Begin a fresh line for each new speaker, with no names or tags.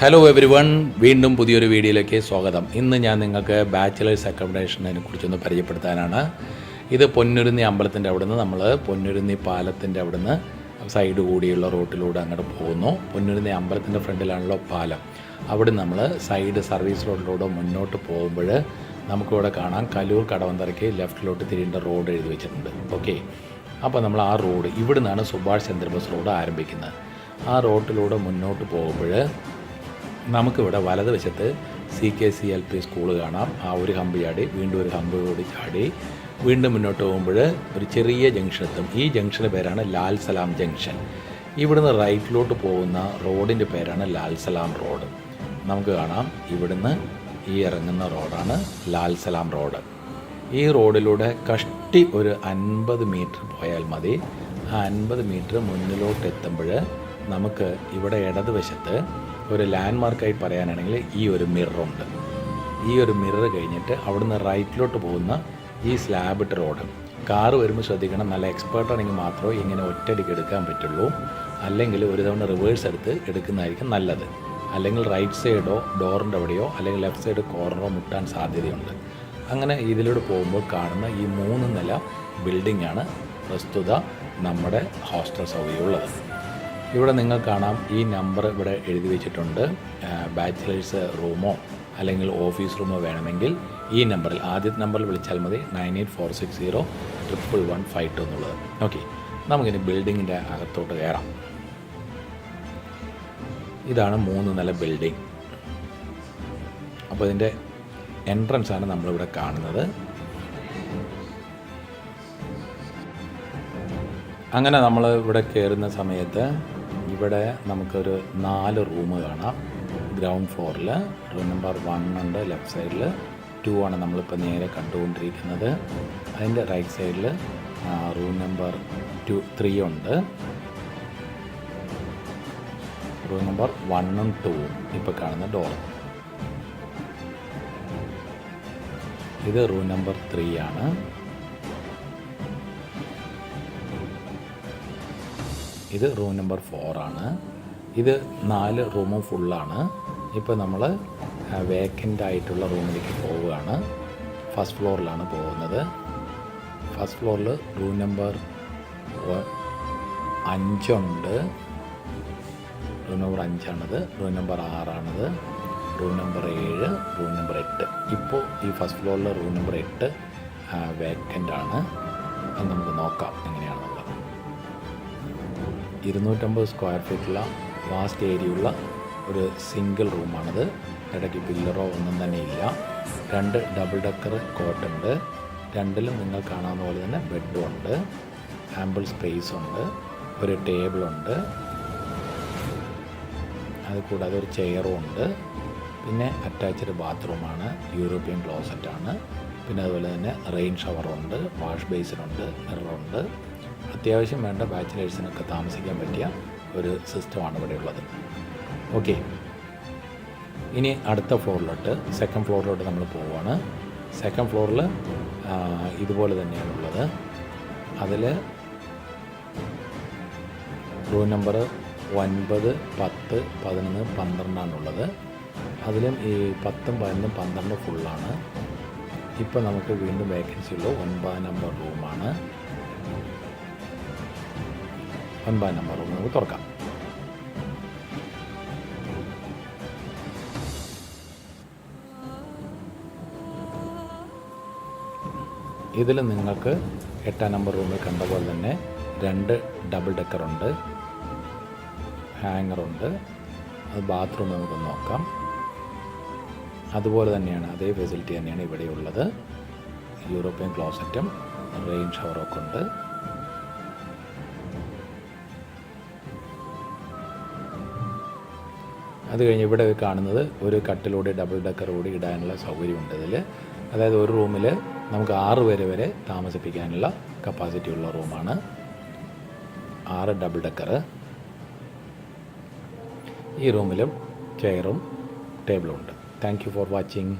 Hello every one, വീണ്ടും പുതിയൊരു വീഡിയോയിലേക്ക് സ്വാഗതം. ഇന്ന് ഞാൻ നിങ്ങൾക്ക് ബാച്ചിലേഴ്സ് അക്കോമഡേഷനെ കുറിച്ചൊന്ന് പരിചയപ്പെടുത്താനാണ്. ഇത് പൊന്നുരുന്നി അമ്പലത്തിൻ്റെ അവിടുന്ന് നമ്മൾ പൊന്നുരുന്നി പാലത്തിൻ്റെ അവിടുന്ന് സൈഡ് കൂടിയുള്ള റോട്ടിലൂടെ അങ്ങോട്ട് പോകുന്നു. പൊന്നുരുന്നി അമ്പലത്തിൻ്റെ ഫ്രണ്ടിലാണല്ലോ പാലം. അവിടെ നമ്മൾ സൈഡ് സർവീസ് റോഡിലൂടെ മുന്നോട്ട് പോകുമ്പോൾ നമുക്കിവിടെ കാണാം കലൂർ കടവന്തറയ്ക്ക് ലെഫ്റ്റിലോട്ട് തിരിയേണ്ട റോഡ് എഴുതി വെച്ചിട്ടുണ്ട്. ഓക്കെ, അപ്പോൾ നമ്മൾ ആ റോഡ് ഇവിടെ നിന്നാണ് സുഭാഷ് ചന്ദ്രബോസ് റോഡ് ആരംഭിക്കുന്നത്. ആ റോഡിലൂടെ മുന്നോട്ട് പോകുമ്പോൾ നമുക്കിവിടെ വലതുവശത്ത് CKCLP സ്കൂൾ കാണാം. ആ ഒരു ഹമ്പ് ചാടി വീണ്ടും ഒരു ഹമ്പ് കൂടി ചാടി വീണ്ടും മുന്നോട്ട് പോകുമ്പോൾ ഒരു ചെറിയ ജംഗ്ഷൻ എത്തും. ഈ ജംഗ്ഷൻ്റെ പേരാണ് ലാൽ സലാം ജംഗ്ഷൻ. ഇവിടുന്ന് റൈറ്റിലോട്ട് പോകുന്ന റോഡിൻ്റെ പേരാണ് ലാൽ സലാം റോഡ്. നമുക്ക് കാണാം ഇവിടുന്ന് ഈ ഇറങ്ങുന്ന റോഡാണ് ലാൽ സലാം റോഡ്. ഈ റോഡിലൂടെ കഷ്ടി ഒരു 50 മീറ്റർ പോയാൽ മതി. ആ 50 മീറ്റർ മുന്നിലോട്ട് എത്തുമ്പോൾ നമുക്ക് ഇവിടെ ഇടതുവശത്ത് ഒരു ലാൻഡ് മാർക്കായി പറയാനാണെങ്കിൽ ഈ ഒരു മിററുണ്ട്. ഈ ഒരു മിറർ കഴിഞ്ഞിട്ട് അവിടുന്ന് റൈറ്റിലോട്ട് പോകുന്ന ഈ സ്ലാബിട്ട് റോഡ്. കാറ് വരുമ്പോൾ ശ്രദ്ധിക്കണം, നല്ല എക്സ്പേർട്ടാണെങ്കിൽ മാത്രമേ ഇങ്ങനെ ഒറ്റയടിക്ക് എടുക്കാൻ പറ്റുള്ളൂ. അല്ലെങ്കിൽ ഒരു തവണ റിവേഴ്സ് എടുത്ത് എടുക്കുന്നതായിരിക്കും നല്ലത്. അല്ലെങ്കിൽ റൈറ്റ് സൈഡോ ഡോറിൻ്റെ അവിടെയോ അല്ലെങ്കിൽ ലെഫ്റ്റ് സൈഡ് കോർണറോ മുട്ടാൻ സാധ്യതയുണ്ട്. അങ്ങനെ ഇതിലൂടെ പോകുമ്പോൾ കാണുന്ന ഈ 3 നില ബിൽഡിങ്ങാണ് പ്രസ്തുത നമ്മുടെ ഹോസ്റ്റൽ സൗകര്യമുള്ളത്. ഇവിടെ നിങ്ങൾ കാണാം ഈ നമ്പർ ഇവിടെ എഴുതി വെച്ചിട്ടുണ്ട്. ബാച്ചിലേഴ്സ് റൂമോ അല്ലെങ്കിൽ ഓഫീസ് റൂമോ വേണമെങ്കിൽ ഈ നമ്പറിൽ ആദ്യത്തെ നമ്പറിൽ വിളിച്ചാൽ മതി, 9846011152 എന്നുള്ളത്. ഓക്കെ, നമുക്കിനി ബിൽഡിങ്ങിൻ്റെ അകത്തോട്ട് കയറാം. ഇതാണ് 3 നില ബിൽഡിംഗ്. അപ്പോൾ ഇതിൻ്റെ എൻട്രൻസാണ് നമ്മളിവിടെ കാണുന്നത്. അങ്ങനെ നമ്മൾ ഇവിടെ കയറുന്ന സമയത്ത് ഇവിടെ നമുക്കൊരു 4 റൂം കാണാം. ഗ്രൗണ്ട് ഫ്ലോറിൽ റൂം നമ്പർ 1 ഉണ്ട്, ലെഫ്റ്റ് സൈഡിൽ 2 ആണ് നമ്മളിപ്പോൾ നേരെ കണ്ടുകൊണ്ടിരിക്കുന്നത്. അതിൻ്റെ റൈറ്റ് സൈഡിൽ റൂം നമ്പർ 3 ഉണ്ട്. റൂം നമ്പർ 1ഉം 2ഉം ഇപ്പോൾ കാണുന്ന ഡോർ. ഇത് റൂം നമ്പർ 3 ആണ്. ഇത് റൂം നമ്പർ 4 ആണ്. ഇത് 4 റൂമും ഫുള്ളാണ്. ഇപ്പോൾ നമ്മൾ വേക്കൻ്റ് ആയിട്ടുള്ള റൂമിലേക്ക് പോവുകയാണ്. ഫസ്റ്റ് ഫ്ലോറിലാണ് പോകുന്നത്. ഫസ്റ്റ് ഫ്ലോറിൽ റൂം നമ്പർ 5 ഉണ്ട്. റൂം നമ്പർ 5 ആണത്. റൂം നമ്പർ 6 ആണത്. Room number 7, room number 8. ഇപ്പോൾ ഈ ഫസ്റ്റ് ഫ്ലോറിൽ റൂം നമ്പർ 8 വേക്കൻ്റ് ആണ്. അത് നമുക്ക് നോക്കാം എങ്ങനെയാണെന്നുള്ളത്. 250 സ്ക്വയർ ഫീറ്റുള്ള വാസ്റ്റ് ഏരിയയുള്ള ഒരു സിംഗിൾ റൂമാണിത്. ഇടയ്ക്ക് പില്ലറോ ഒന്നും തന്നെ ഇല്ല. 2 ഡബിൾ ഡെക്കർ കോട്ടുണ്ട്. 2ലും നിങ്ങൾ കാണാവുന്ന പോലെ തന്നെ ബെഡും ഉണ്ട്. ആമ്പിൾ സ്പേസ് ഉണ്ട്. ഒരു ടേബിളുണ്ട്. അത് കൂടാതെ ഒരു ചെയറും ഉണ്ട്. പിന്നെ അറ്റാച്ച്ഡ് ബാത്റൂമാണ്, യൂറോപ്യൻ ക്ലോസറ്റാണ്. പിന്നെ അതുപോലെ തന്നെ റെയിൻ ഷവറുണ്ട്, വാഷ് ബേസിനുണ്ട്, മിററുണ്ട്. അത്യാവശ്യം വേണ്ട ബാച്ചിലേഴ്സിനൊക്കെ താമസിക്കാൻ പറ്റിയ ഒരു സിസ്റ്റമാണ് ഇവിടെ ഉള്ളത്. ഓക്കെ, ഇനി അടുത്ത ഫ്ലോറിലോട്ട്, സെക്കൻഡ് ഫ്ലോറിലോട്ട് നമ്മൾ പോവുകയാണ്. സെക്കൻഡ് ഫ്ലോറിൽ ഇതുപോലെ തന്നെയാണുള്ളത്. അതിൽ റൂം നമ്പർ 9, 10, 11, 12 അതിലും ഈ 10, 11, 12 ഫുള്ളാണ്. ഇപ്പോൾ നമുക്ക് വീണ്ടും വേക്കൻസി ഉള്ള 9 നമ്പർ റൂമാണ്. 9 നമ്പർ റൂം നമുക്ക് തുറക്കാം. ഇതിൽ നിങ്ങൾക്ക് 8 നമ്പർ റൂമിൽ കണ്ട പോലെ തന്നെ 2 ഡബിൾ ഡെക്കറുണ്ട്, ഹാങ്ങറുണ്ട്. അത് ബാത്റൂം നമുക്ക് നോക്കാം. അതുപോലെ തന്നെയാണ്, അതേ ഫെസിലിറ്റി തന്നെയാണ് ഇവിടെയുള്ളത്. യൂറോപ്യൻ ക്ലോസറ്റും റെയിൻ ഷവറൊക്കെ ഉണ്ട്. അത് കഴിഞ്ഞ് ഇവിടെ കാണുന്നത് ഒരു കട്ടിലൂടെ ഡബിൾ ഡെക്കർ കൂടി ഇടാനുള്ള സൗകര്യമുണ്ട് ഇതിൽ. അതായത് ഒരു റൂമിൽ നമുക്ക് 6 പേരെ വരെ താമസിപ്പിക്കാനുള്ള കപ്പാസിറ്റി ഉള്ള റൂമാണ്. 6 ഡബിൾ ഡെക്കർ. ഈ റൂമിലും ചെയറും ടേബിളും ഉണ്ട്. Thank you for watching.